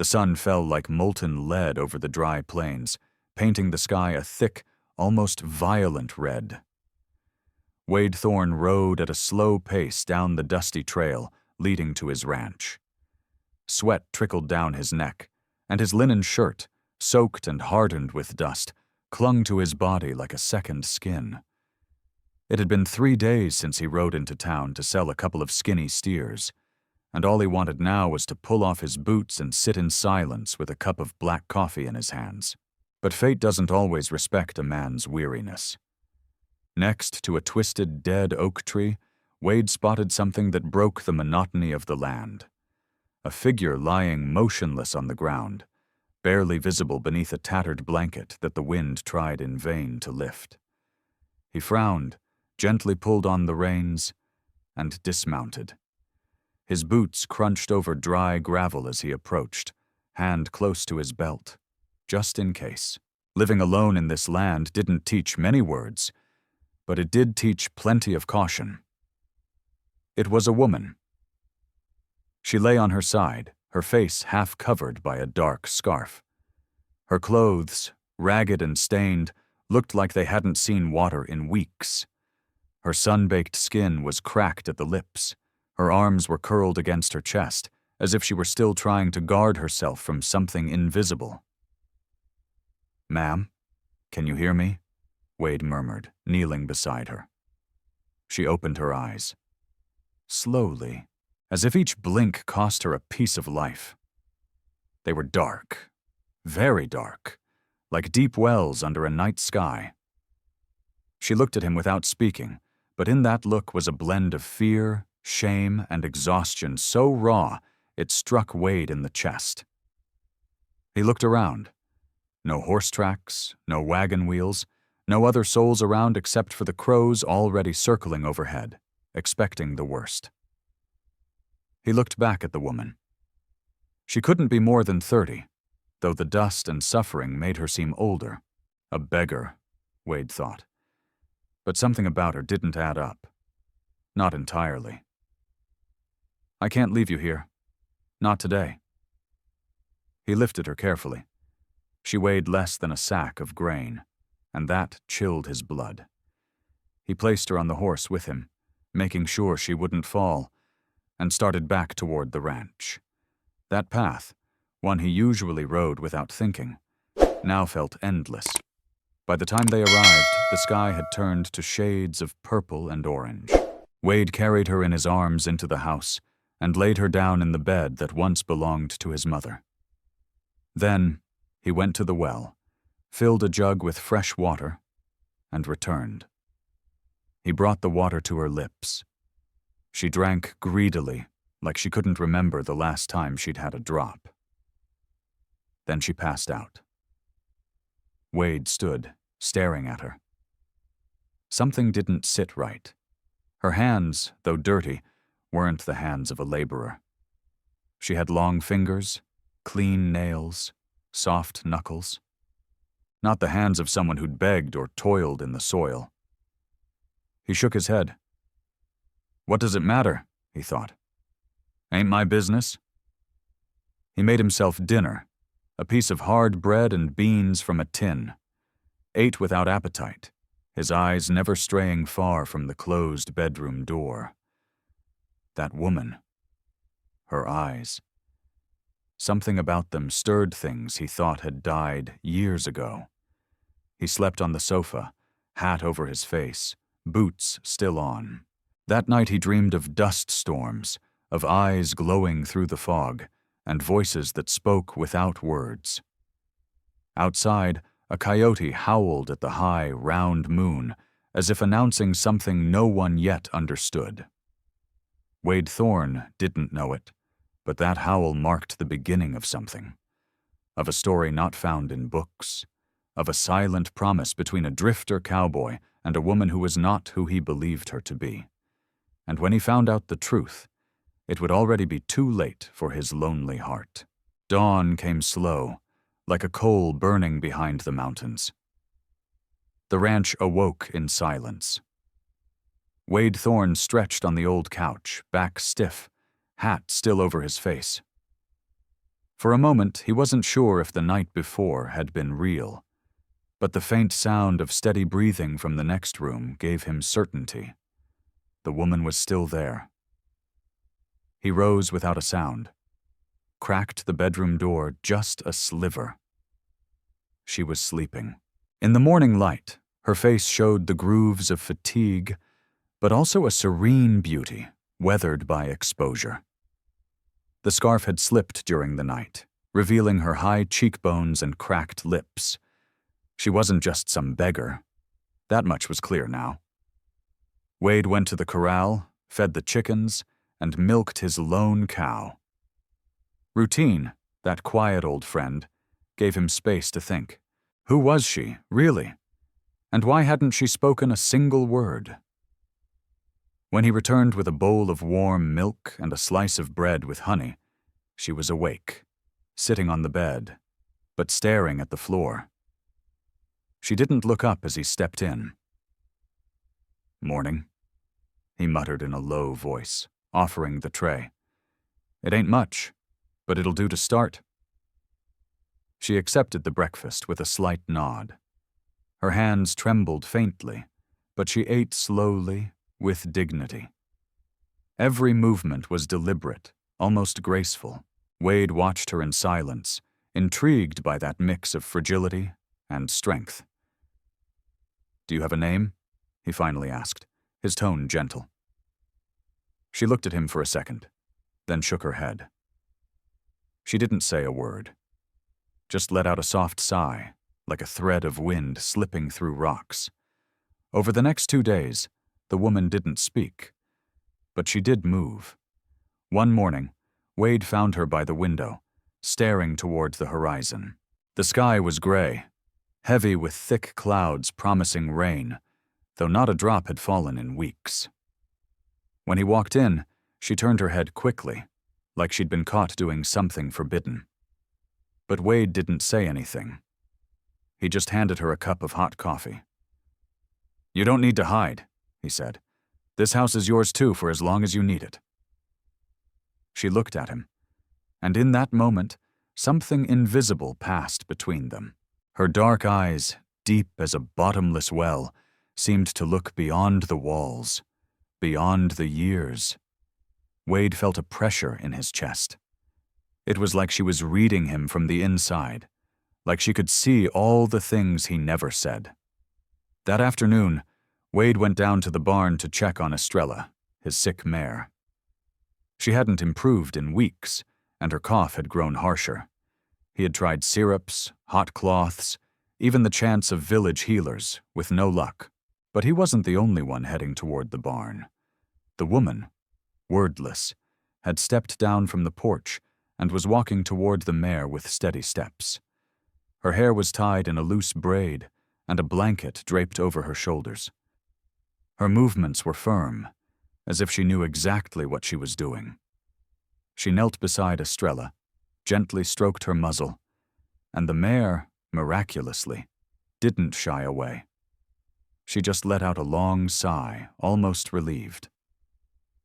The sun fell like molten lead over the dry plains, painting the sky a thick, almost violent red. Wade Thorne rode at a slow pace down the dusty trail leading to his ranch. Sweat trickled down his neck, and his linen shirt, soaked and hardened with dust, clung to his body like a second skin. It had been 3 days since he rode into town to sell a couple of skinny steers, and all he wanted now was to pull off his boots and sit in silence with a cup of black coffee in his hands. But fate doesn't always respect a man's weariness. Next to a twisted, dead oak tree, Wade spotted something that broke the monotony of the land. A figure lying motionless on the ground, barely visible beneath a tattered blanket that the wind tried in vain to lift. He frowned, gently pulled on the reins, and dismounted. His boots crunched over dry gravel as he approached, hand close to his belt, just in case. Living alone in this land didn't teach many words, but it did teach plenty of caution. It was a woman. She lay on her side, her face half covered by a dark scarf. Her clothes, ragged and stained, looked like they hadn't seen water in weeks. Her sun-baked skin was cracked at the lips. Her arms were curled against her chest, as if she were still trying to guard herself from something invisible. "Ma'am, can you hear me?" Wade murmured, kneeling beside her. She opened her eyes. Slowly, as if each blink cost her a piece of life. They were dark, very dark, like deep wells under a night sky. She looked at him without speaking, but in that look was a blend of fear, shame, and exhaustion so raw it struck Wade in the chest. He looked around. No horse tracks, no wagon wheels, no other souls around except for the crows already circling overhead, expecting the worst. He looked back at the woman. She couldn't be more than 30, though the dust and suffering made her seem older. A beggar, Wade thought. But something about her didn't add up. Not entirely. "I can't leave you here. Not today." He lifted her carefully. She weighed less than a sack of grain, and that chilled his blood. He placed her on the horse with him, making sure she wouldn't fall, and started back toward the ranch. That path, one he usually rode without thinking, now felt endless. By the time they arrived, the sky had turned to shades of purple and orange. Wade carried her in his arms into the house and laid her down in the bed that once belonged to his mother. Then he went to the well, filled a jug with fresh water, and returned. He brought the water to her lips. She drank greedily, like she couldn't remember the last time she'd had a drop. Then she passed out. Wade stood, staring at her. Something didn't sit right. Her hands, though dirty, weren't the hands of a laborer. She had long fingers, clean nails, soft knuckles. Not the hands of someone who'd begged or toiled in the soil. He shook his head. "What does it matter?" he thought. "Ain't my business." He made himself dinner, a piece of hard bread and beans from a tin. Ate without appetite, his eyes never straying far from the closed bedroom door. That woman. Her eyes. Something about them stirred things he thought had died years ago. He slept on the sofa, hat over his face, boots still on. That night he dreamed of dust storms, of eyes glowing through the fog, and voices that spoke without words. Outside, a coyote howled at the high, round moon, as if announcing something no one yet understood. Wade Thorne didn't know it, but that howl marked the beginning of something. Of a story not found in books. Of a silent promise between a drifter cowboy and a woman who was not who he believed her to be. And when he found out the truth, it would already be too late for his lonely heart. Dawn came slow, like a coal burning behind the mountains. The ranch awoke in silence. Wade Thorne stretched on the old couch, back stiff, hat still over his face. For a moment, he wasn't sure if the night before had been real, but the faint sound of steady breathing from the next room gave him certainty. The woman was still there. He rose without a sound, cracked the bedroom door just a sliver. She was sleeping. In the morning light, her face showed the grooves of fatigue, but also a serene beauty, weathered by exposure. The scarf had slipped during the night, revealing her high cheekbones and cracked lips. She wasn't just some beggar. That much was clear now. Wade went to the corral, fed the chickens, and milked his lone cow. Routine, that quiet old friend, gave him space to think. Who was she, really? And why hadn't she spoken a single word? When he returned with a bowl of warm milk and a slice of bread with honey, she was awake, sitting on the bed, but staring at the floor. She didn't look up as he stepped in. "Morning," he muttered in a low voice, offering the tray. "It ain't much, but it'll do to start." She accepted the breakfast with a slight nod. Her hands trembled faintly, but she ate slowly, with dignity. Every movement was deliberate, almost graceful. Wade watched her in silence, intrigued by that mix of fragility and strength. "Do you have a name?" he finally asked, his tone gentle. She looked at him for a second, then shook her head. She didn't say a word, just let out a soft sigh, like a thread of wind slipping through rocks. Over the next 2 days, the woman didn't speak, but she did move. One morning, Wade found her by the window, staring toward the horizon. The sky was gray, heavy with thick clouds promising rain, though not a drop had fallen in weeks. When he walked in, she turned her head quickly, like she'd been caught doing something forbidden. But Wade didn't say anything. He just handed her a cup of hot coffee. "You don't need to hide," he said. "This house is yours too for as long as you need it." She looked at him, and in that moment, something invisible passed between them. Her dark eyes, deep as a bottomless well, seemed to look beyond the walls, beyond the years. Wade felt a pressure in his chest. It was like she was reading him from the inside, like she could see all the things he never said. That afternoon, Wade went down to the barn to check on Estrella, his sick mare. She hadn't improved in weeks, and her cough had grown harsher. He had tried syrups, hot cloths, even the chance of village healers, with no luck. But he wasn't the only one heading toward the barn. The woman, wordless, had stepped down from the porch and was walking toward the mare with steady steps. Her hair was tied in a loose braid, and a blanket draped over her shoulders. Her movements were firm, as if she knew exactly what she was doing. She knelt beside Estrella, gently stroked her muzzle, and the mare, miraculously, didn't shy away. She just let out a long sigh, almost relieved.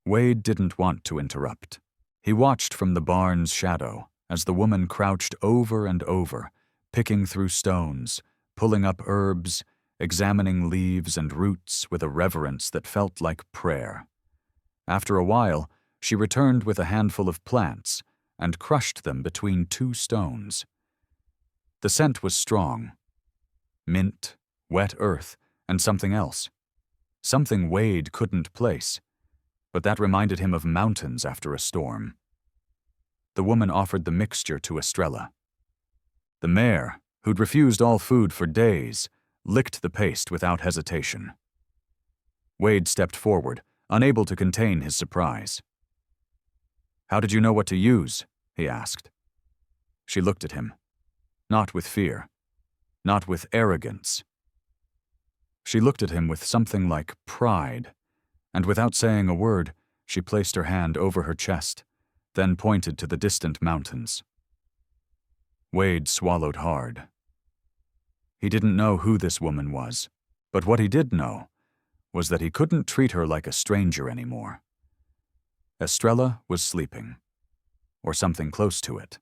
Wade didn't want to interrupt. He watched from the barn's shadow as the woman crouched over and over, picking through stones, pulling up herbs, examining leaves and roots with a reverence that felt like prayer. After a while, she returned with a handful of plants and crushed them between 2 stones. The scent was strong. Mint, wet earth, and something else. Something Wade couldn't place, but that reminded him of mountains after a storm. The woman offered the mixture to Estrella. The mare, who'd refused all food for days, licked the paste without hesitation. Wade stepped forward, unable to contain his surprise. "How did you know what to use?" he asked. She looked at him, not with fear, not with arrogance. She looked at him with something like pride, and without saying a word, she placed her hand over her chest, then pointed to the distant mountains. Wade swallowed hard. He didn't know who this woman was, but what he did know was that he couldn't treat her like a stranger anymore. Estrella was sleeping, or something close to it.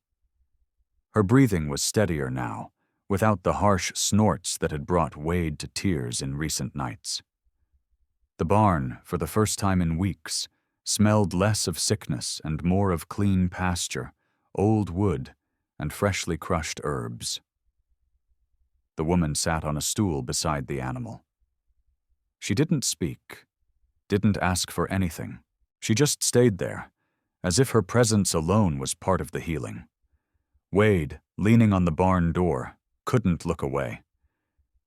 Her breathing was steadier now, without the harsh snorts that had brought Wade to tears in recent nights. The barn, for the first time in weeks, smelled less of sickness and more of clean pasture, old wood, and freshly crushed herbs. The woman sat on a stool beside the animal. She didn't speak, didn't ask for anything. She just stayed there, as if her presence alone was part of the healing. Wade, leaning on the barn door, couldn't look away.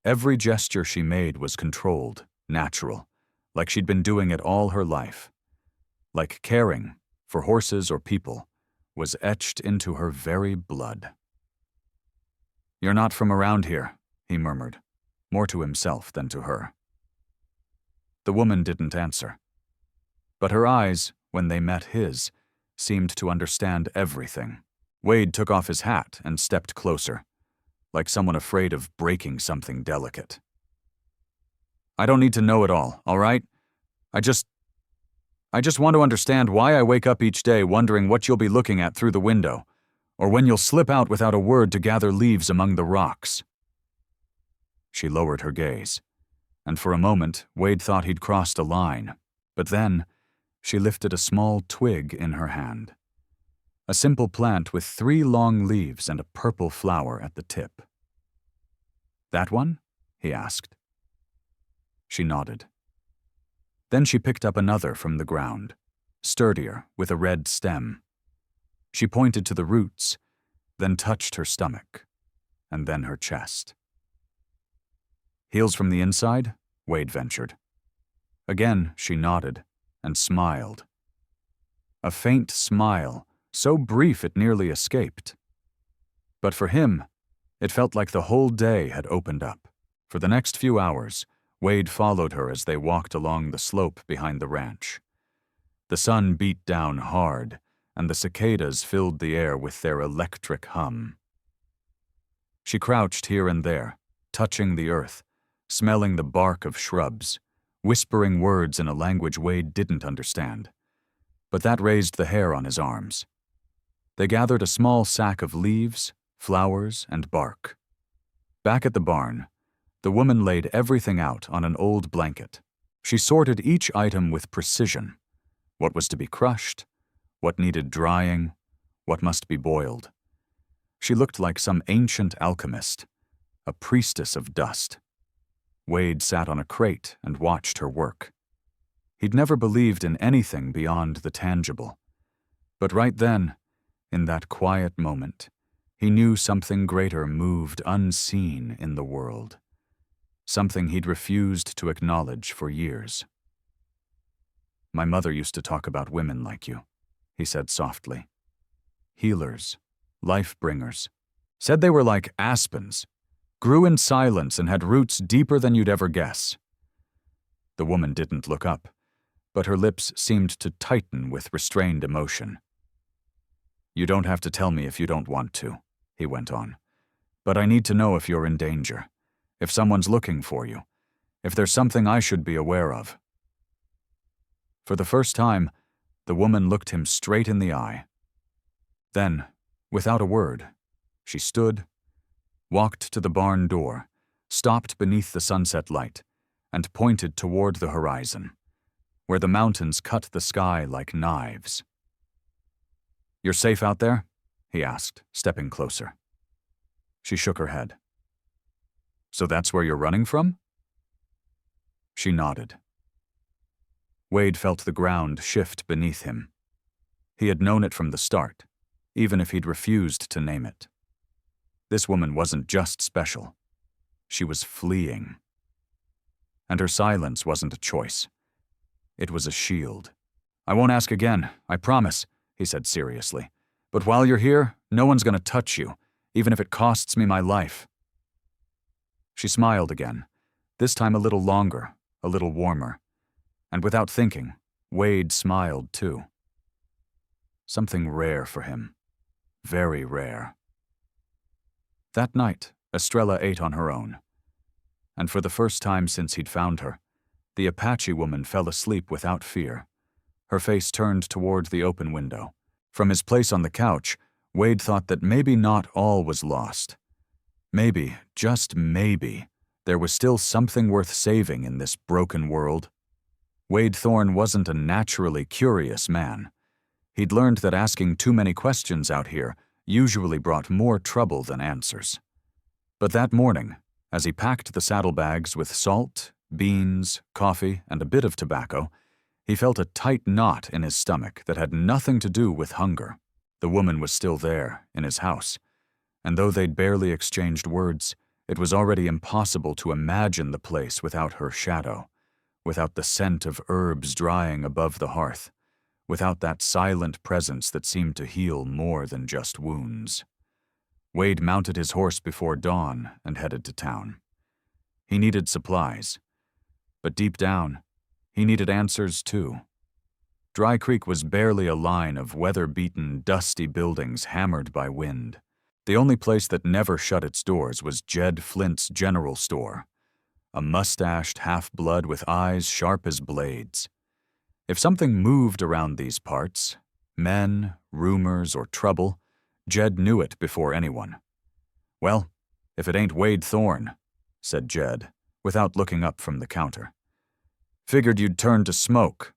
Every gesture she made was controlled, natural, like she'd been doing it all her life. Like caring, for horses or people, was etched into her very blood. "You're not from around here," he murmured, more to himself than to her. The woman didn't answer. But her eyes, when they met his, seemed to understand everything. Wade took off his hat and stepped closer, like someone afraid of breaking something delicate. "I don't need to know it all right? I just want to understand why I wake up each day wondering what you'll be looking at through the window, or when you'll slip out without a word to gather leaves among the rocks." She lowered her gaze, and for a moment Wade thought he'd crossed a line, but then she lifted a small twig in her hand. A simple plant with 3 long leaves and a purple flower at the tip. "That one?" he asked. She nodded. Then she picked up another from the ground, sturdier, with a red stem. She pointed to the roots, then touched her stomach, and then her chest. "Heals from the inside?" Wade ventured. Again she nodded and smiled. A faint smile, so brief it nearly escaped. But for him, it felt like the whole day had opened up. For the next few hours, Wade followed her as they walked along the slope behind the ranch. The sun beat down hard, and the cicadas filled the air with their electric hum. She crouched here and there, touching the earth, smelling the bark of shrubs, whispering words in a language Wade didn't understand. But that raised the hair on his arms. They gathered a small sack of leaves, flowers, and bark. Back at the barn, the woman laid everything out on an old blanket. She sorted each item with precision. What was to be crushed, what needed drying, what must be boiled. She looked like some ancient alchemist, a priestess of dust. Wade sat on a crate and watched her work. He'd never believed in anything beyond the tangible. But right then, in that quiet moment, he knew something greater moved unseen in the world. Something he'd refused to acknowledge for years. "My mother used to talk about women like you," he said softly. "Healers, life-bringers. Said they were like aspens, grew in silence and had roots deeper than you'd ever guess." The woman didn't look up, but her lips seemed to tighten with restrained emotion. "You don't have to tell me if you don't want to," he went on. "But I need to know if you're in danger, if someone's looking for you, if there's something I should be aware of." For the first time, the woman looked him straight in the eye. Then, without a word, she stood, walked to the barn door, stopped beneath the sunset light, and pointed toward the horizon, where the mountains cut the sky like knives. "You're safe out there?" he asked, stepping closer. She shook her head. "So that's where you're running from?" She nodded. Wade felt the ground shift beneath him. He had known it from the start, even if he'd refused to name it. This woman wasn't just special. She was fleeing. And her silence wasn't a choice. It was a shield. "I won't ask again, I promise," he said seriously. "But while you're here, no one's going to touch you, even if it costs me my life." She smiled again, this time a little longer, a little warmer. And without thinking, Wade smiled too. Something rare for him. Very rare. That night, Estrella ate on her own. And for the first time since he'd found her, the Apache woman fell asleep without fear, her face turned toward the open window. From his place on the couch, Wade thought that maybe not all was lost. Maybe, just maybe, there was still something worth saving in this broken world. Wade Thorne wasn't a naturally curious man. He'd learned that asking too many questions out here usually brought more trouble than answers. But that morning, as he packed the saddlebags with salt, beans, coffee, and a bit of tobacco, he felt a tight knot in his stomach that had nothing to do with hunger. The woman was still there, in his house, and though they'd barely exchanged words, it was already impossible to imagine the place without her shadow, without the scent of herbs drying above the hearth, without that silent presence that seemed to heal more than just wounds. Wade mounted his horse before dawn and headed to town. He needed supplies, but deep down, he needed answers too. Dry Creek was barely a line of weather-beaten, dusty buildings hammered by wind. The only place that never shut its doors was Jed Flint's general store, a mustached half-blood with eyes sharp as blades. If something moved around these parts, men, rumors, or trouble, Jed knew it before anyone. "Well, if it ain't Wade Thorne," said Jed, without looking up from the counter. "Figured you'd turn to smoke."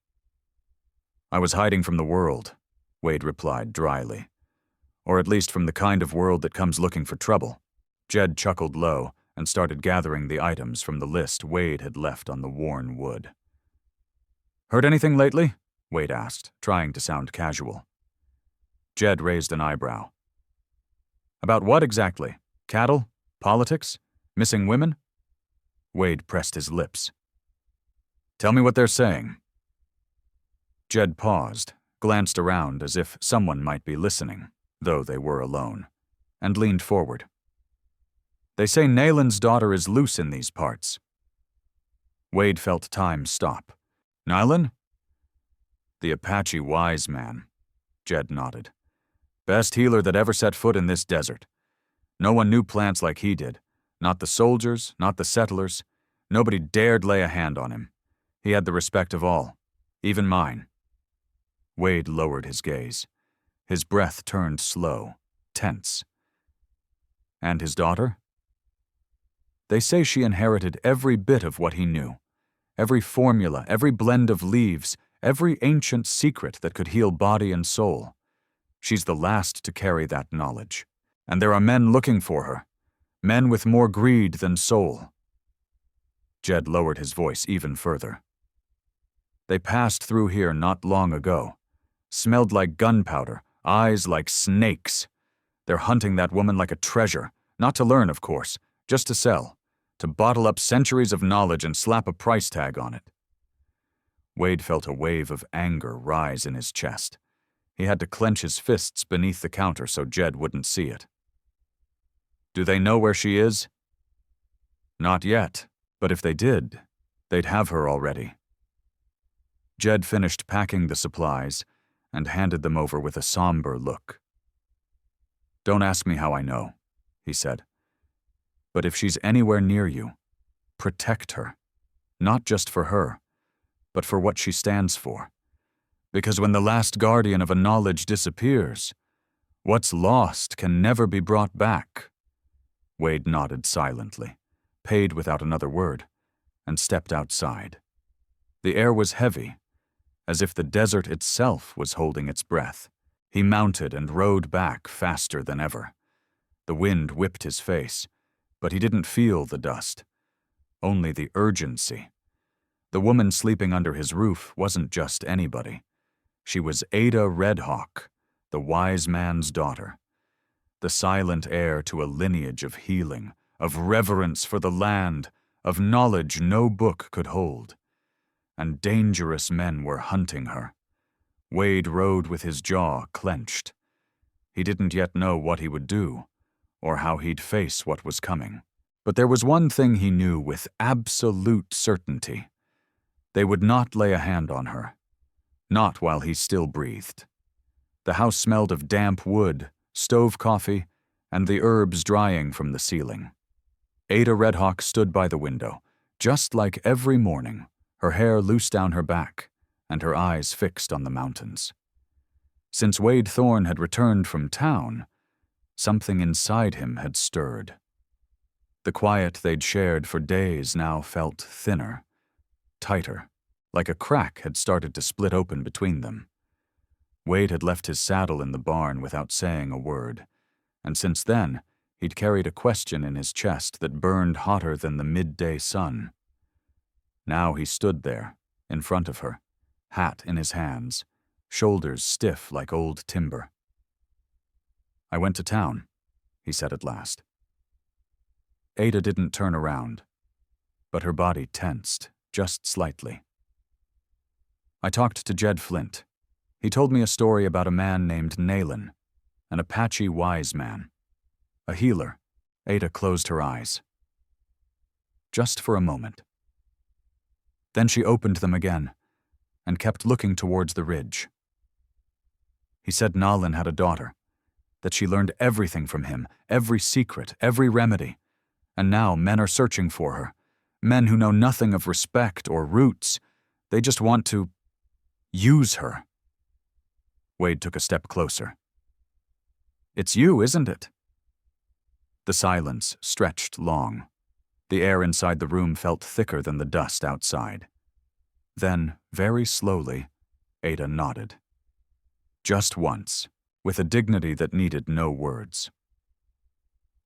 "I was hiding from the world," Wade replied dryly. "Or at least from the kind of world that comes looking for trouble." Jed chuckled low and started gathering the items from the list Wade had left on the worn wood. "Heard anything lately?" Wade asked, trying to sound casual. Jed raised an eyebrow. "About what exactly? Cattle? Politics? Missing women?" Wade pressed his lips. "Tell me what they're saying." Jed paused, glanced around as if someone might be listening, though they were alone, and leaned forward. "They say Nayland's daughter is loose in these parts." Wade felt time stop. "Nylan?" "The Apache wise man," Jed nodded. "Best healer that ever set foot in this desert. No one knew plants like he did. Not the soldiers, not the settlers. Nobody dared lay a hand on him. He had the respect of all, even mine." Wade lowered his gaze. His breath turned slow, tense. "And his daughter?" "They say she inherited every bit of what he knew. Every formula, every blend of leaves, every ancient secret that could heal body and soul. She's the last to carry that knowledge. And there are men looking for her. Men with more greed than soul." Jed lowered his voice even further. "They passed through here not long ago. Smelled like gunpowder, eyes like snakes. They're hunting that woman like a treasure, not to learn, of course, just to sell, to bottle up centuries of knowledge and slap a price tag on it." Wade felt a wave of anger rise in his chest. He had to clench his fists beneath the counter so Jed wouldn't see it. "Do they know where she is?" "Not yet, but if they did, they'd have her already." Jed finished packing the supplies and handed them over with a somber look. "Don't ask me how I know," he said. "But if she's anywhere near you, protect her. Not just for her, but for what she stands for. Because when the last guardian of a knowledge disappears, what's lost can never be brought back." Wade nodded silently, paid without another word, and stepped outside. The air was heavy, as if the desert itself was holding its breath. He mounted and rode back faster than ever. The wind whipped his face, but he didn't feel the dust, only the urgency. The woman sleeping under his roof wasn't just anybody. She was Ada Redhawk, the wise man's daughter, the silent heir to a lineage of healing, of reverence for the land, of knowledge no book could hold. And dangerous men were hunting her. Wade rode with his jaw clenched. He didn't yet know what he would do, or how he'd face what was coming. But there was one thing he knew with absolute certainty. They would not lay a hand on her. Not while he still breathed. The house smelled of damp wood, stove coffee, and the herbs drying from the ceiling. Ada Redhawk stood by the window, just like every morning, her hair loose down her back, and her eyes fixed on the mountains. Since Wade Thorne had returned from town, something inside him had stirred. The quiet they'd shared for days now felt thinner, tighter, like a crack had started to split open between them. Wade had left his saddle in the barn without saying a word, and since then, he'd carried a question in his chest that burned hotter than the midday sun. Now he stood there, in front of her, hat in his hands, shoulders stiff like old timber. "I went to town," he said at last. Ada didn't turn around, but her body tensed, just slightly. "I talked to Jed Flint. He told me a story about a man named Naylan, an Apache wise man. A healer." Ada closed her eyes. Just for a moment. Then she opened them again, and kept looking towards the ridge. "He said Nalin had a daughter, that she learned everything from him, every secret, every remedy, and now men are searching for her, men who know nothing of respect or roots. They just want to use her." Wade took a step closer. "It's you, isn't it?" The silence stretched long. The air inside the room felt thicker than the dust outside. Then, very slowly, Ada nodded. Just once, with a dignity that needed no words.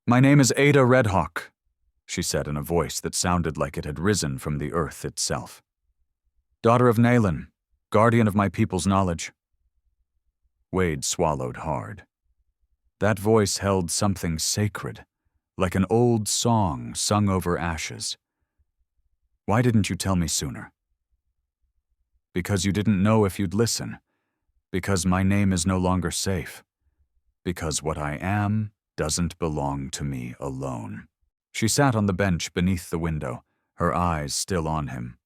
"My name is Ada Redhawk," she said in a voice that sounded like it had risen from the earth itself. "Daughter of Naylan, guardian of my people's knowledge." Wade swallowed hard. That voice held something sacred, like an old song sung over ashes. "Why didn't you tell me sooner?" "Because you didn't know if you'd listen. Because my name is no longer safe. Because what I am doesn't belong to me alone." She sat on the bench beneath the window, her eyes still on him.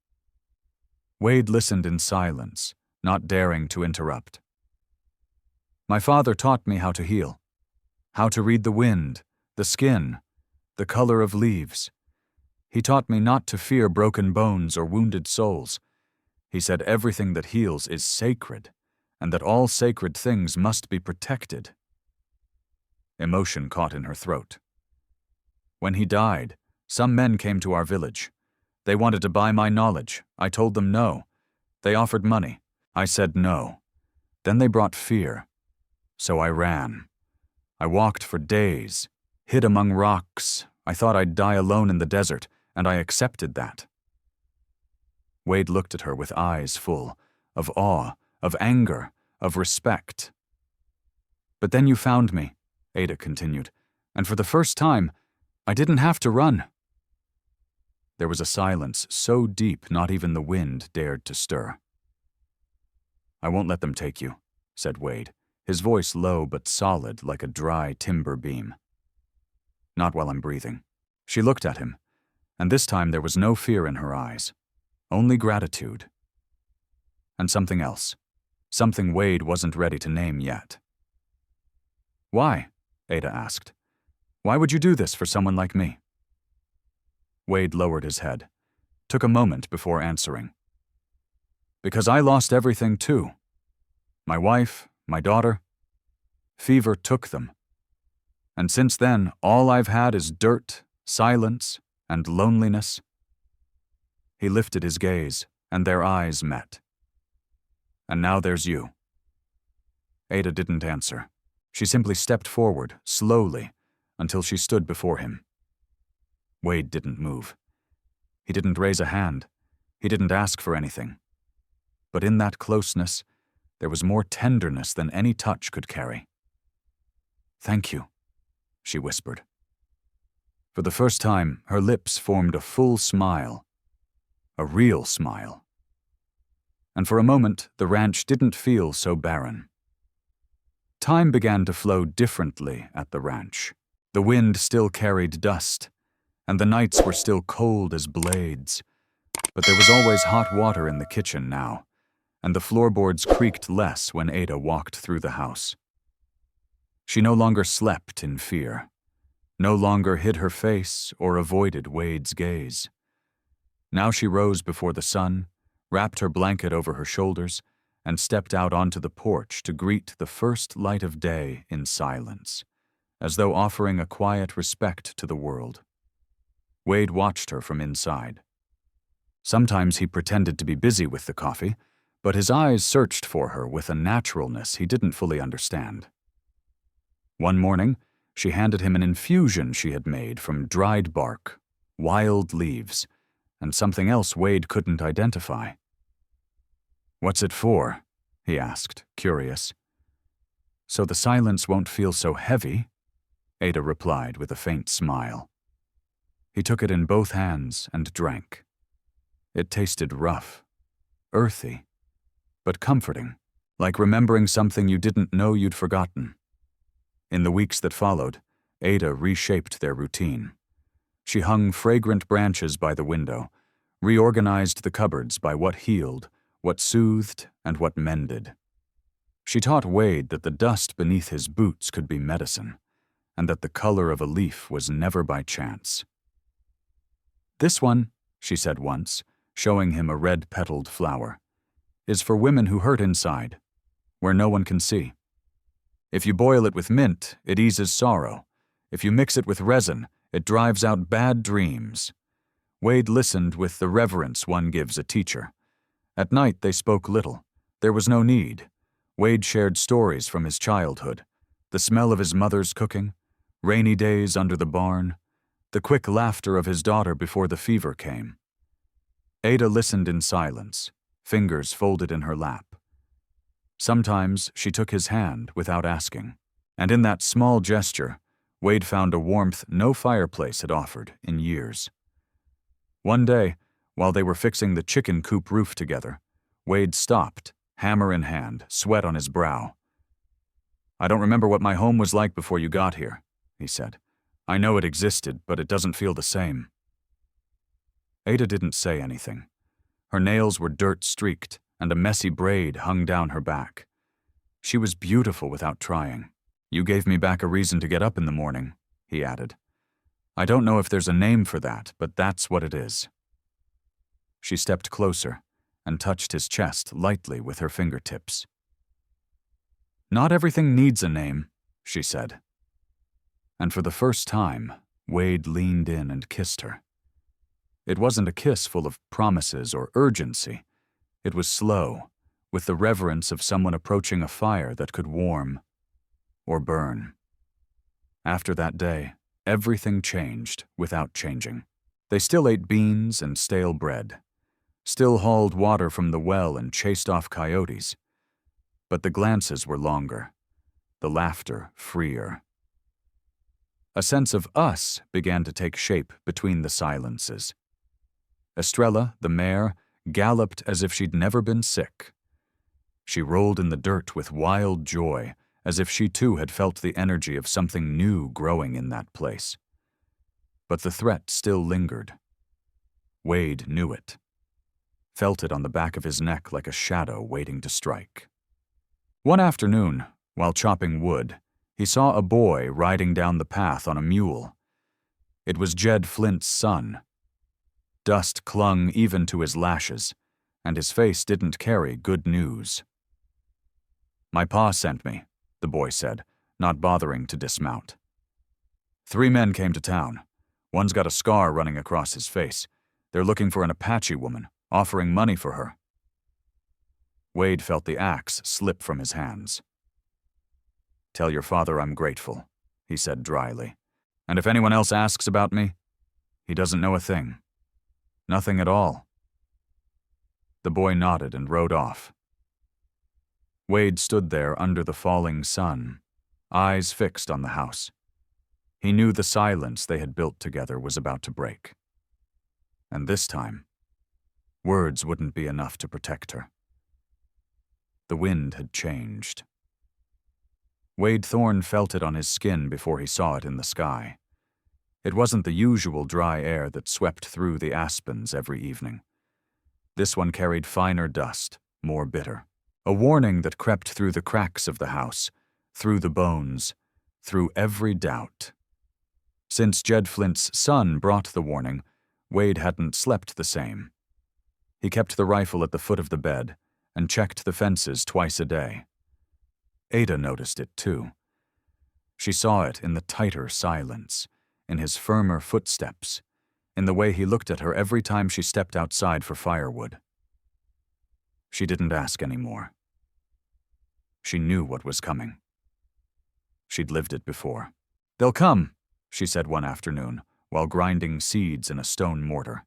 Wade listened in silence, not daring to interrupt. "My father taught me how to heal, how to read the wind, the skin, the color of leaves. He taught me not to fear broken bones or wounded souls. He said everything that heals is sacred, and that all sacred things must be protected." Emotion caught in her throat. "When he died, some men came to our village. They wanted to buy my knowledge. I told them no. They offered money. I said no. Then they brought fear. So I ran. I walked for days, hid among rocks. I thought I'd die alone in the desert, and I accepted that." Wade looked at her with eyes full, of awe, of anger, of respect. "But then you found me," Ada continued, "and for the first time, I didn't have to run." There was a silence so deep not even the wind dared to stir. "I won't let them take you," said Wade, his voice low but solid like a dry timber beam. "Not while I'm breathing." She looked at him, and this time there was no fear in her eyes, only gratitude. And something else, something Wade wasn't ready to name yet. "Why?" Ada asked. "Why would you do this for someone like me?" Wade lowered his head, took a moment before answering. "Because I lost everything too. My wife, my daughter. Fever took them. And since then, all I've had is dirt, silence, and loneliness." He lifted his gaze, and their eyes met. "And now there's you." Ada didn't answer. She simply stepped forward, slowly, until she stood before him. Wade didn't move. He didn't raise a hand. He didn't ask for anything. But in that closeness, there was more tenderness than any touch could carry. "Thank you," she whispered. For the first time, her lips formed a full smile. A real smile. And for a moment, the ranch didn't feel so barren. Time began to flow differently at the ranch. The wind still carried dust, and the nights were still cold as blades. But there was always hot water in the kitchen now, and the floorboards creaked less when Ada walked through the house. She no longer slept in fear, no longer hid her face or avoided Wade's gaze. Now she rose before the sun, wrapped her blanket over her shoulders, and stepped out onto the porch to greet the first light of day in silence, as though offering a quiet respect to the world. Wade watched her from inside. Sometimes he pretended to be busy with the coffee, but his eyes searched for her with a naturalness he didn't fully understand. One morning, she handed him an infusion she had made from dried bark, wild leaves, and something else Wade couldn't identify. "What's it for?" he asked, curious. "So the silence won't feel so heavy," Ada replied with a faint smile. He took it in both hands and drank. It tasted rough, earthy, but comforting, like remembering something you didn't know you'd forgotten. In the weeks that followed, Ada reshaped their routine. She hung fragrant branches by the window, reorganized the cupboards by what healed, what soothed, and what mended. She taught Wade that the dust beneath his boots could be medicine, and that the color of a leaf was never by chance. "This one," she said once, showing him a red-petaled flower, "is for women who hurt inside, where no one can see. If you boil it with mint, it eases sorrow. If you mix it with resin, it drives out bad dreams." Wade listened with the reverence one gives a teacher. At night they spoke little. There was no need. Wade shared stories from his childhood, the smell of his mother's cooking, rainy days under the barn, the quick laughter of his daughter before the fever came. Ada listened in silence, fingers folded in her lap. Sometimes she took his hand without asking, and in that small gesture, Wade found a warmth no fireplace had offered in years. One day, while they were fixing the chicken coop roof together, Wade stopped, hammer in hand, sweat on his brow. "I don't remember what my home was like before you got here," he said. "I know it existed, but it doesn't feel the same." Ada didn't say anything. Her nails were dirt-streaked, and a messy braid hung down her back. She was beautiful without trying. "You gave me back a reason to get up in the morning," he added. "I don't know if there's a name for that, but that's what it is." She stepped closer and touched his chest lightly with her fingertips. "Not everything needs a name," she said. And for the first time, Wade leaned in and kissed her. It wasn't a kiss full of promises or urgency. It was slow, with the reverence of someone approaching a fire that could warm or burn. After that day, everything changed without changing. They still ate beans and stale bread, still hauled water from the well and chased off coyotes. But the glances were longer, the laughter freer. A sense of us began to take shape between the silences. Estrella, the mare, galloped as if she'd never been sick. She rolled in the dirt with wild joy, as if she too had felt the energy of something new growing in that place. But the threat still lingered. Wade knew it, felt it on the back of his neck like a shadow waiting to strike. One afternoon, while chopping wood, he saw a boy riding down the path on a mule. It was Jed Flint's son. Dust clung even to his lashes, and his face didn't carry good news. "My pa sent me," the boy said, not bothering to dismount. "3 men came to town. One's got a scar running across his face. They're looking for an Apache woman, offering money for her." Wade felt the axe slip from his hands. "Tell your father I'm grateful," he said dryly. "And if anyone else asks about me, he doesn't know a thing. Nothing at all." The boy nodded and rode off. Wade stood there under the falling sun, eyes fixed on the house. He knew the silence they had built together was about to break. And this time, words wouldn't be enough to protect her. The wind had changed. Wade Thorne felt it on his skin before he saw it in the sky. It wasn't the usual dry air that swept through the aspens every evening. This one carried finer dust, more bitter. A warning that crept through the cracks of the house, through the bones, through every doubt. Since Jed Flint's son brought the warning, Wade hadn't slept the same. He kept the rifle at the foot of the bed and checked the fences twice a day. Ada noticed it too. She saw it in the tighter silence, in his firmer footsteps, in the way he looked at her every time she stepped outside for firewood. She didn't ask anymore. She knew what was coming. She'd lived it before. "They'll come," she said one afternoon, while grinding seeds in a stone mortar.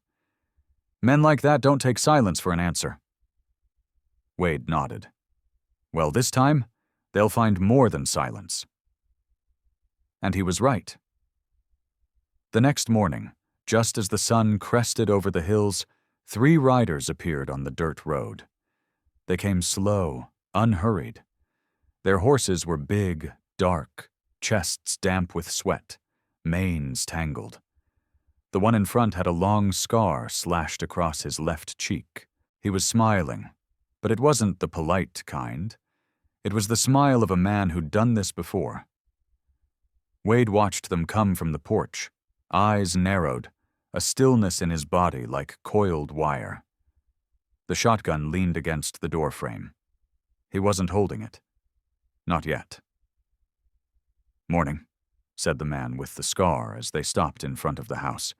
"Men like that don't take silence for an answer." Wade nodded. "Well, this time, they'll find more than silence." And he was right. The next morning, just as the sun crested over the hills, 3 riders appeared on the dirt road. They came slow, unhurried. Their horses were big, dark, chests damp with sweat, manes tangled. The one in front had a long scar slashed across his left cheek. He was smiling, but it wasn't the polite kind. It was the smile of a man who'd done this before. Wade watched them come from the porch, eyes narrowed, a stillness in his body like coiled wire. The shotgun leaned against the doorframe. He wasn't holding it. Not yet. "Morning," said the man with the scar as they stopped in front of the house.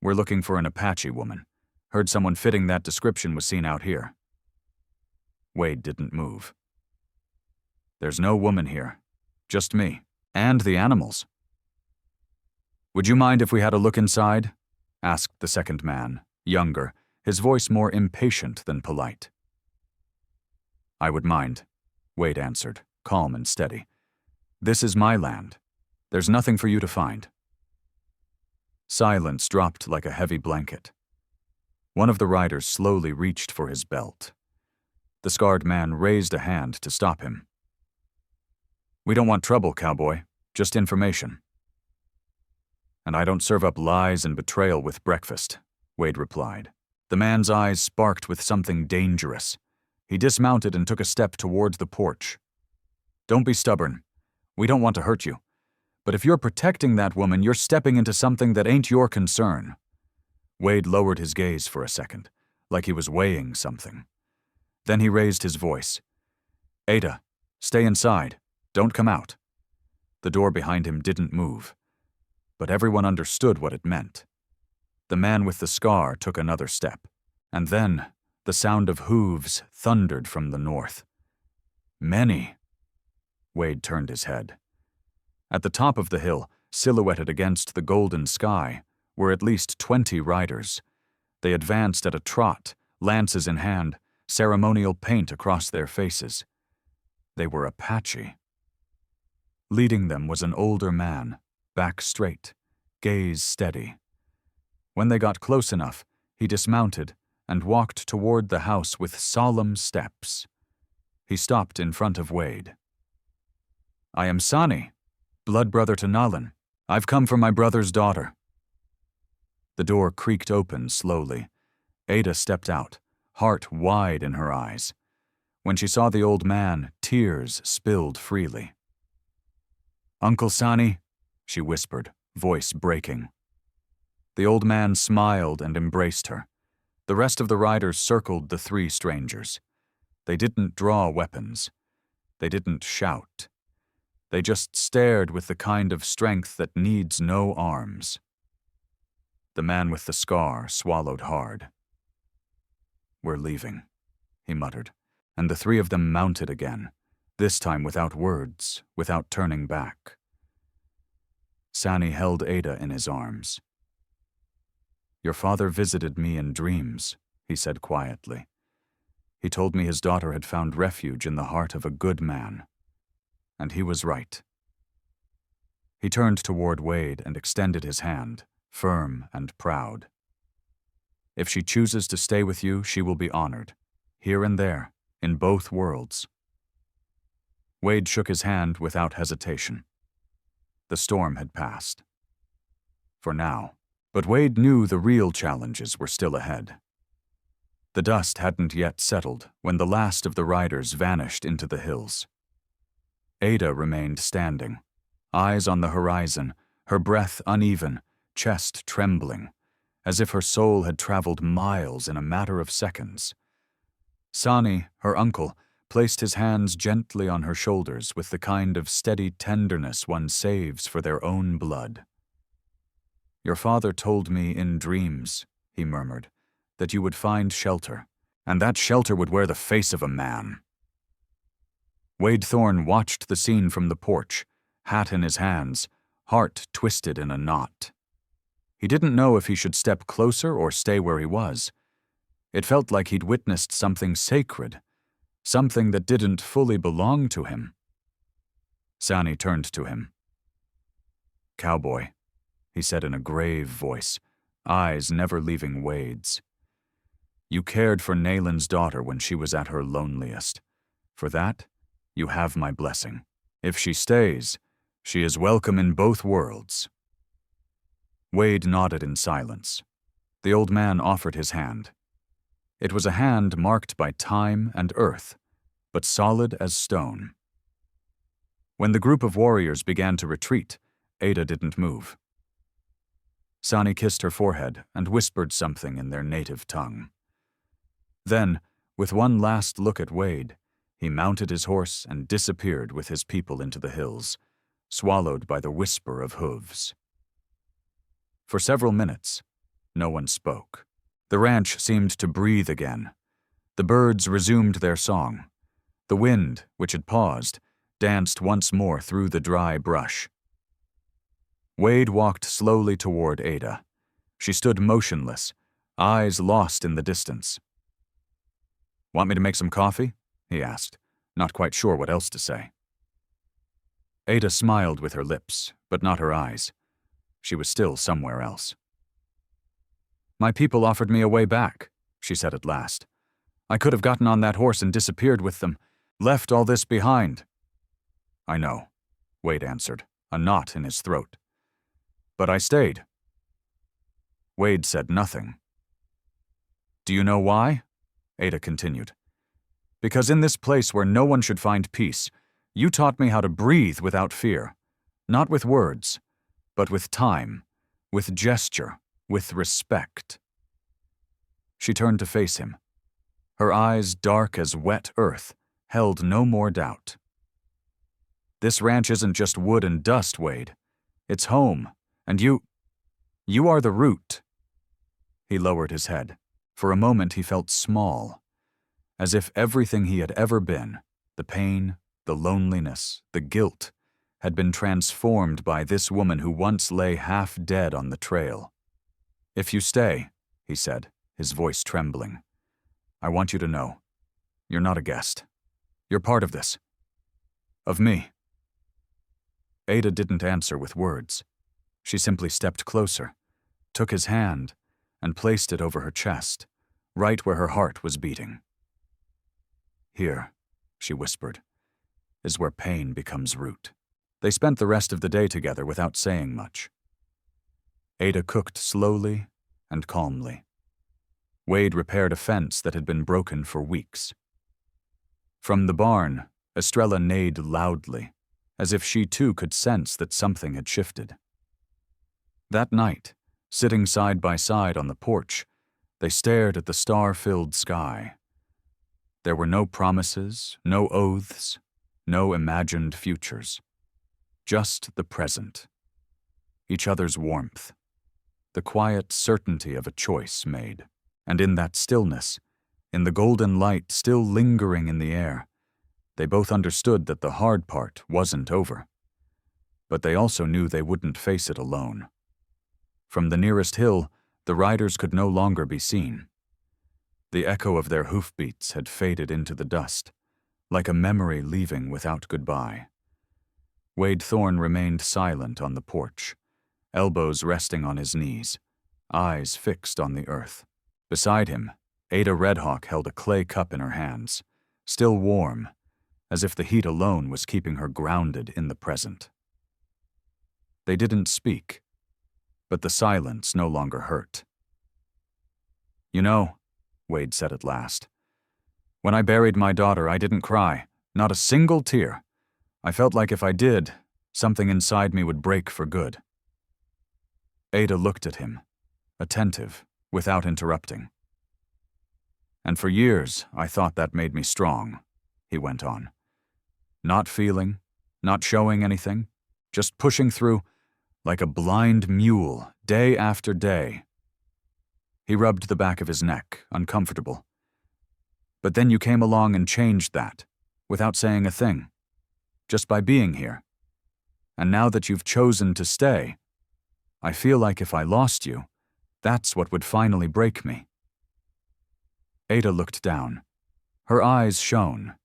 "We're looking for an Apache woman. Heard someone fitting that description was seen out here." Wade didn't move. "There's no woman here. Just me. And the animals." "Would you mind if we had a look inside?" asked the second man, younger, his voice more impatient than polite. "I would mind," Wade answered, calm and steady. "This is my land. There's nothing for you to find." Silence dropped like a heavy blanket. One of the riders slowly reached for his belt. The scarred man raised a hand to stop him. "We don't want trouble, cowboy. Just information." "And I don't serve up lies and betrayal with breakfast," Wade replied. The man's eyes sparked with something dangerous. He dismounted and took a step toward the porch. "Don't be stubborn. We don't want to hurt you. But if you're protecting that woman, you're stepping into something that ain't your concern." Wade lowered his gaze for a second, like he was weighing something. Then he raised his voice. "Ada, stay inside. Don't come out." The door behind him didn't move, but everyone understood what it meant. The man with the scar took another step, and then the sound of hooves thundered from the north. "Many." Wade turned his head. At the top of the hill, silhouetted against the golden sky, were at least 20 riders. They advanced at a trot, lances in hand, ceremonial paint across their faces. They were Apache. Leading them was an older man, back straight, gaze steady. When they got close enough, he dismounted and walked toward the house with solemn steps. He stopped in front of Wade. "I am Sani, blood brother to Nalan. I've come for my brother's daughter." The door creaked open slowly. Ada stepped out, heart wide in her eyes. When she saw the old man, tears spilled freely. "Uncle Sani," she whispered, voice breaking. The old man smiled and embraced her. The rest of the riders circled the 3 strangers. They didn't draw weapons. They didn't shout. They just stared with the kind of strength that needs no arms. The man with the scar swallowed hard. "We're leaving," he muttered, and the 3 of them mounted again, this time without words, without turning back. Sani held Ada in his arms. "Your father visited me in dreams," he said quietly. "He told me his daughter had found refuge in the heart of a good man. And he was right." He turned toward Wade and extended his hand, firm and proud. "If she chooses to stay with you, she will be honored, here and there, in both worlds." Wade shook his hand without hesitation. The storm had passed. For now. But Wade knew the real challenges were still ahead. The dust hadn't yet settled when the last of the riders vanished into the hills. Ada remained standing, eyes on the horizon, her breath uneven, chest trembling, as if her soul had traveled miles in a matter of seconds. Sani, her uncle, placed his hands gently on her shoulders with the kind of steady tenderness one saves for their own blood. "Your father told me in dreams," he murmured, "that you would find shelter, and that shelter would wear the face of a man." Wade Thorne watched the scene from the porch, hat in his hands, heart twisted in a knot. He didn't know if he should step closer or stay where he was. It felt like he'd witnessed something sacred, something that didn't fully belong to him. Sani turned to him. "Cowboy," he said in a grave voice, eyes never leaving Wade's. "You cared for Nayland's daughter when she was at her loneliest. For that, you have my blessing. If she stays, she is welcome in both worlds." Wade nodded in silence. The old man offered his hand. It was a hand marked by time and earth, but solid as stone. When the group of warriors began to retreat, Ada didn't move. Sani kissed her forehead and whispered something in their native tongue. Then, with one last look at Wade, he mounted his horse and disappeared with his people into the hills, swallowed by the whisper of hooves. For several minutes, no one spoke. The ranch seemed to breathe again. The birds resumed their song. The wind, which had paused, danced once more through the dry brush. Wade walked slowly toward Ada. She stood motionless, eyes lost in the distance. "Want me to make some coffee?" he asked, not quite sure what else to say. Ada smiled with her lips, but not her eyes. She was still somewhere else. "My people offered me a way back," she said at last. "I could have gotten on that horse and disappeared with them, left all this behind." "I know," Wade answered, a knot in his throat. "But I stayed." Wade said nothing. "Do you know why?" Ada continued. "Because in this place where no one should find peace, you taught me how to breathe without fear, not with words, but with time, with gesture, with respect." She turned to face him. Her eyes, dark as wet earth, held no more doubt. "This ranch isn't just wood and dust, Wade. It's home, and you are the root." He lowered his head. For a moment he felt small, as if everything he had ever been, the pain, the loneliness, the guilt, had been transformed by this woman who once lay half dead on the trail. "If you stay," he said, his voice trembling, "I want you to know, you're not a guest. You're part of this. Of me." Ada didn't answer with words. She simply stepped closer, took his hand, and placed it over her chest, right where her heart was beating. "Here," she whispered, "is where pain becomes root." They spent the rest of the day together without saying much. Ada cooked slowly and calmly. Wade repaired a fence that had been broken for weeks. From the barn, Estrella neighed loudly, as if she too could sense that something had shifted. That night, sitting side by side on the porch, they stared at the star-filled sky. There were no promises, no oaths, no imagined futures. Just the present. Each other's warmth. The quiet certainty of a choice made. And in that stillness, in the golden light still lingering in the air, they both understood that the hard part wasn't over. But they also knew they wouldn't face it alone. From the nearest hill, the riders could no longer be seen. The echo of their hoofbeats had faded into the dust, like a memory leaving without goodbye. Wade Thorne remained silent on the porch, elbows resting on his knees, eyes fixed on the earth. Beside him, Ada Redhawk held a clay cup in her hands, still warm, as if the heat alone was keeping her grounded in the present. They didn't speak, but the silence no longer hurt. "You know," Wade said at last, "when I buried my daughter, I didn't cry, not a single tear. I felt like if I did, something inside me would break for good." Ada looked at him, attentive, without interrupting. And for years, I thought that made me strong," he went on. "Not feeling, not showing anything, just pushing through like a blind mule, day after day." He rubbed the back of his neck, uncomfortable. "But then you came along and changed that, without saying a thing, just by being here. And now that you've chosen to stay, I feel like if I lost you, that's what would finally break me." Ada looked down. Her eyes shone,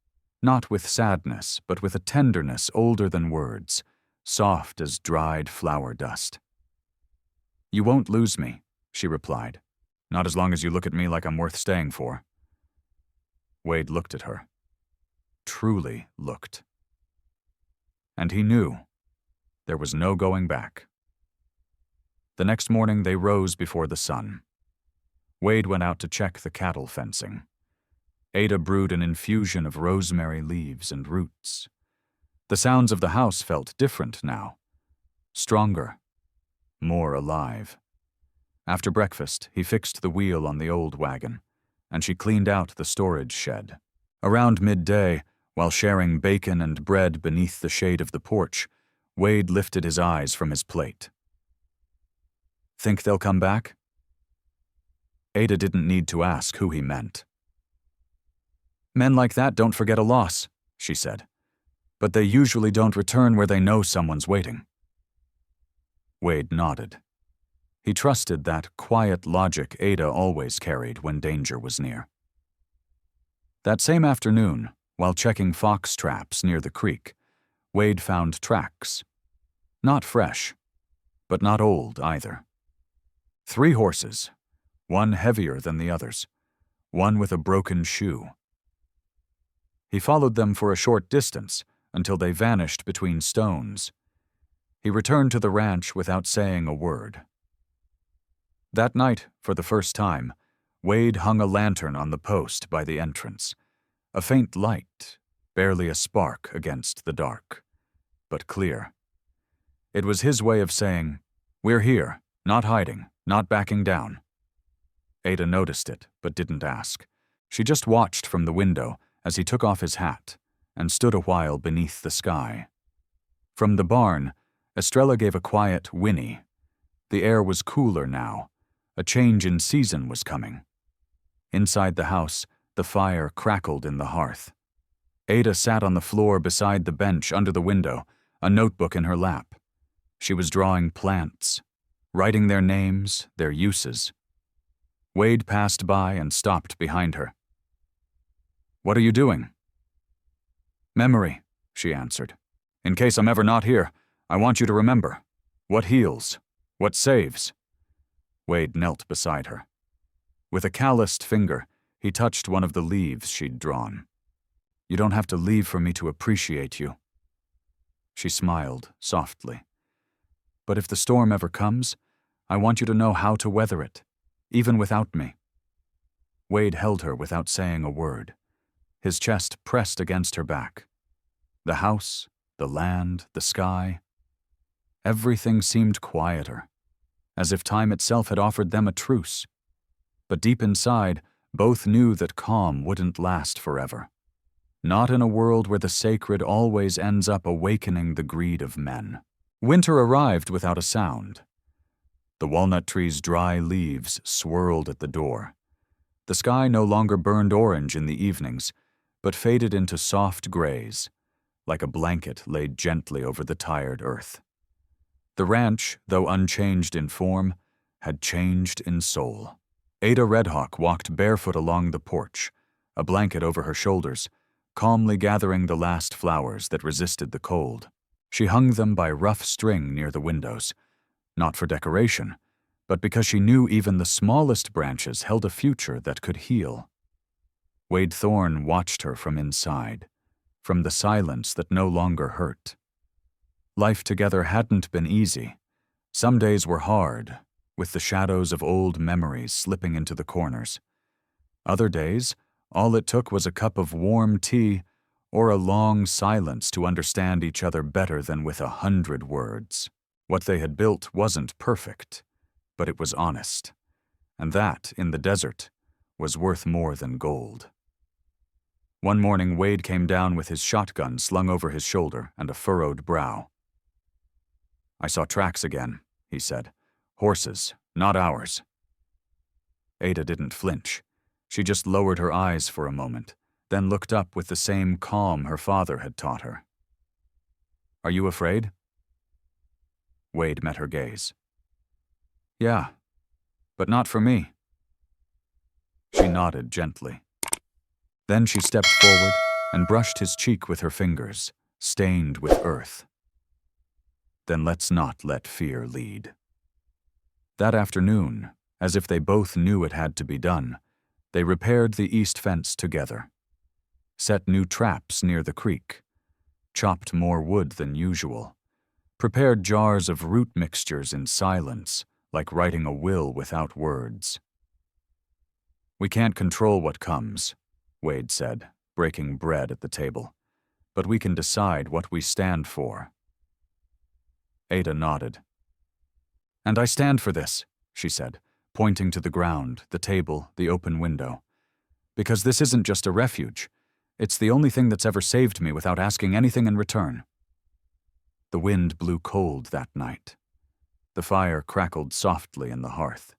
not with sadness, but with a tenderness older than words, soft as dried flower dust. "You won't lose me," she replied. "Not as long as you look at me like I'm worth staying for." Wade looked at her. Truly looked. And he knew there was no going back. The next morning they rose before the sun. Wade went out to check the cattle fencing. Ada brewed an infusion of rosemary leaves and roots. The sounds of the house felt different now. Stronger. More alive. After breakfast, he fixed the wheel on the old wagon, and she cleaned out the storage shed. Around midday, while sharing bacon and bread beneath the shade of the porch, Wade lifted his eyes from his plate. "Think they'll come back?" Ada didn't need to ask who he meant. "Men like that don't forget a loss," she said. "But they usually don't return where they know someone's waiting." Wade nodded. He trusted that quiet logic Ada always carried when danger was near. That same afternoon, while checking fox traps near the creek, Wade found tracks. Not fresh, but not old either. 3 horses, one heavier than the others, one with a broken shoe. He followed them for a short distance until they vanished between stones. He returned to the ranch without saying a word. That night, for the first time, Wade hung a lantern on the post by the entrance. A faint light, barely a spark against the dark, but clear. It was his way of saying, "We're here, not hiding, not backing down." Ada noticed it, but didn't ask. She just watched from the window as he took off his hat and stood a while beneath the sky. From the barn, Estrella gave a quiet whinny. The air was cooler now. A change in season was coming. Inside the house, the fire crackled in the hearth. Ada sat on the floor beside the bench under the window, a notebook in her lap. She was drawing plants, writing their names, their uses. Wade passed by and stopped behind her. "What are you doing?" "Memory," she answered. "In case I'm ever not here, I want you to remember. What heals? What saves?" Wade knelt beside her. With a calloused finger, he touched one of the leaves she'd drawn. "You don't have to leave for me to appreciate you." She smiled softly. "But if the storm ever comes, I want you to know how to weather it, even without me." Wade held her without saying a word. His chest pressed against her back. The house, the land, the sky. Everything seemed quieter, as if time itself had offered them a truce. But deep inside, both knew that calm wouldn't last forever. Not in a world where the sacred always ends up awakening the greed of men. Winter arrived without a sound. The walnut tree's dry leaves swirled at the door. The sky no longer burned orange in the evenings, but faded into soft grays, like a blanket laid gently over the tired earth. The ranch, though unchanged in form, had changed in soul. Ada Redhawk walked barefoot along the porch, a blanket over her shoulders, calmly gathering the last flowers that resisted the cold. She hung them by rough string near the windows, not for decoration, but because she knew even the smallest branches held a future that could heal. Wade Thorne watched her from inside, from the silence that no longer hurt. Life together hadn't been easy. Some days were hard, with the shadows of old memories slipping into the corners. Other days, all it took was a cup of warm tea or a long silence to understand each other better than with 100 words. What they had built wasn't perfect, but it was honest. And that, in the desert, was worth more than gold. One morning, Wade came down with his shotgun slung over his shoulder and a furrowed brow. "I saw tracks again," he said. "Horses, not ours." Ada didn't flinch. She just lowered her eyes for a moment, then looked up with the same calm her father had taught her. "Are you afraid?" Wade met her gaze. "Yeah, but not for me." She nodded gently. Then she stepped forward and brushed his cheek with her fingers, stained with earth. "Then let's not let fear lead." That afternoon, as if they both knew it had to be done, they repaired the east fence together, set new traps near the creek, chopped more wood than usual, prepared jars of root mixtures in silence, like writing a will without words. "We can't control what comes," Wade said, breaking bread at the table, "but we can decide what we stand for." Ada nodded. "And I stand for this," she said, pointing to the ground, the table, the open window. "Because this isn't just a refuge. It's the only thing that's ever saved me without asking anything in return." The wind blew cold that night. The fire crackled softly in the hearth.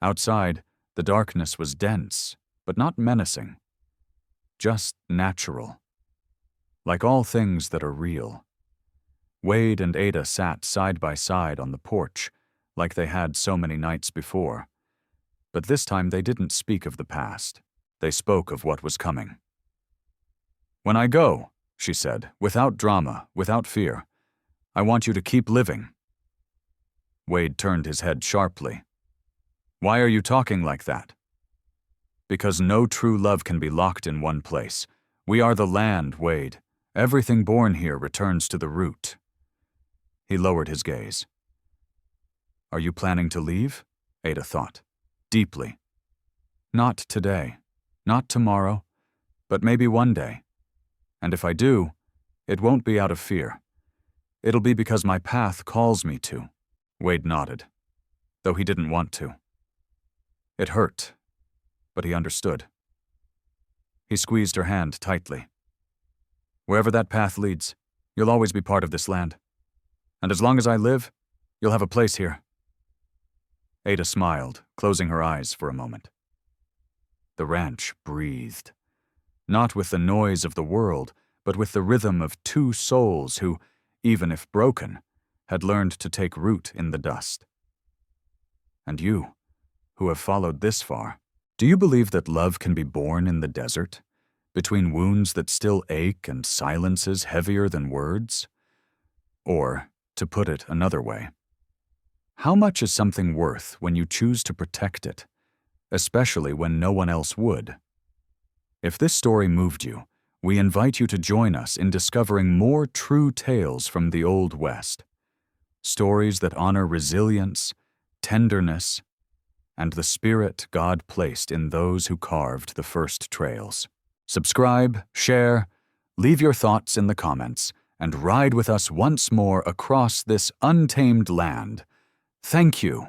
Outside, the darkness was dense, but not menacing. Just natural. Like all things that are real. Wade and Ada sat side by side on the porch, like they had so many nights before. But this time they didn't speak of the past. They spoke of what was coming. "When I go," she said, "without drama, without fear, I want you to keep living." Wade turned his head sharply. "Why are you talking like that?" "Because no true love can be locked in one place. We are the land, Wade. Everything born here returns to the root." He lowered his gaze. "Are you planning to leave?" Ada thought, deeply. "Not today, not tomorrow, but maybe one day. And if I do, it won't be out of fear. It'll be because my path calls me to." Wade nodded, though he didn't want to. It hurt, but he understood. He squeezed her hand tightly. "Wherever that path leads, you'll always be part of this land. And as long as I live, you'll have a place here." Ada smiled, closing her eyes for a moment. The ranch breathed, not with the noise of the world, but with the rhythm of two souls who, even if broken, had learned to take root in the dust. And you, who have followed this far, do you believe that love can be born in the desert, between wounds that still ache and silences heavier than words? Or, to put it another way, how much is something worth when you choose to protect it, especially when no one else would? If this story moved you, we invite you to join us in discovering more true tales from the Old West. Stories that honor resilience, tenderness, and the spirit God placed in those who carved the first trails. Subscribe, share, leave your thoughts in the comments, and ride with us once more across this untamed land. Thank you.